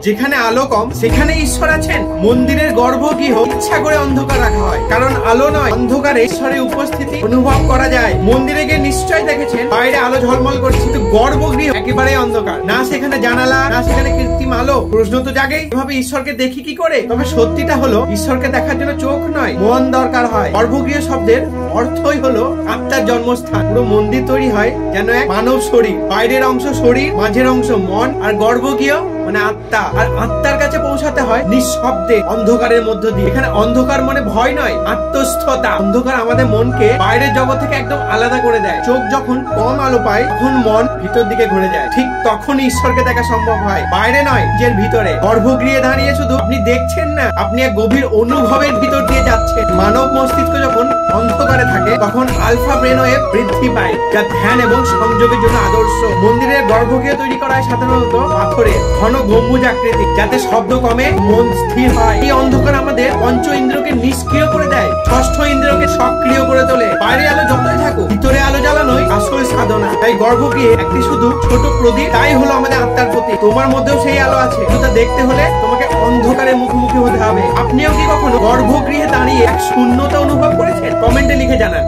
যেখানে আলো কম সেখানে ঈশ্বর আছেন। মন্দিরের গর্ভগৃহ ইচ্ছা করে অন্ধকার রাখা হয়, কারণ আলো নয় অন্ধকারে ঈশ্বরের উপস্থিতি অনুভব করা যায়। মন্দিরে গিয়ে নিশ্চয়ই দেখেছেন বাইরে আলো ঝলমল করছে, কিন্তু গর্ভগৃহ একেবারে অন্ধকার, না সেখানে জানালা না সেখানে কৃত্রিম আলো। প্রশ্ন তো জাগে, এভাবে ঈশ্বরকে দেখি কি করে? তবে সত্যিটা হলো ঈশ্বরকে দেখার জন্য চোখ নয়, মন দরকার হয়। গর্ভগৃহ শব্দের অর্থই হলো আত্মার জন্মস্থান। পুরো মন্দির তৈরি হয় যেন এক মানব শরীর, বাইরের অংশ শরীর, মাঝের অংশ মন, আর গর্ভগৃহ মানে আত্মা। আর আত্মার কাছে পৌঁছাতে হয় নিঃশব্দে, অন্ধকারের মধ্য দিয়ে। এখানে অন্ধকার মানে ভয় নয়, আত্মস্থতা। অন্ধকার আমাদের মনকে বাইরের জগৎ থেকে একদম আলাদা করে দেয়। চোখ যখন কম আলো পায় তখন মন ভিতর দিকে ঘুরে যায়, ঠিক তখনই ঈশ্বরকে দেখা সম্ভব হয়, বাইরে নয় নিজের ভিতরে। গর্ভগৃহে দাঁড়িয়ে শুধু আপনি দেখছেন না, আপনি এক গভীর অনুভবের ভিতর দিয়ে যাচ্ছেন। মানব মস্তিষ্ক যখন অন্ধকারে থাকে তখন আলফা ব্রেন ওয়েভ বৃদ্ধি পায়, যা ধ্যান এবং সংযোগের জন্য আদর্শ। মন্দিরের গর্ভগৃহ তৈরি করা হয় সাধারণত পাথরে, ঘন গম্বুজ আকৃতি, যাতে শব্দ কমে, মন স্থির হয়। এই অন্ধকার আমাদের পঞ্চ ইন্দ্রকে নিষ্ক্রিয় করে দেয়, ষষ্ঠ ইন্দ্রকে সক্রিয় করে তোলে। বাইরে আলো যতই থাকুক, ভিতরে আলো জ্বালানোই আসল সাধনা। তাই গর্ভগৃহে একটি শুধু ছোট প্রদীপ, তাই হলো আমাদের আত্মার প্রতি। তোমার মধ্যেও সেই আলো আছে, কিন্তু দেখতে হলে তোমাকে অন্ধকারের মুখোমুখি হতে হবে। আপনিও কি কখনো গর্ভগৃহে দাঁড়িয়ে এক শূন্যতা অনুভব করেছেন? কমেন্টে লিখে জানান।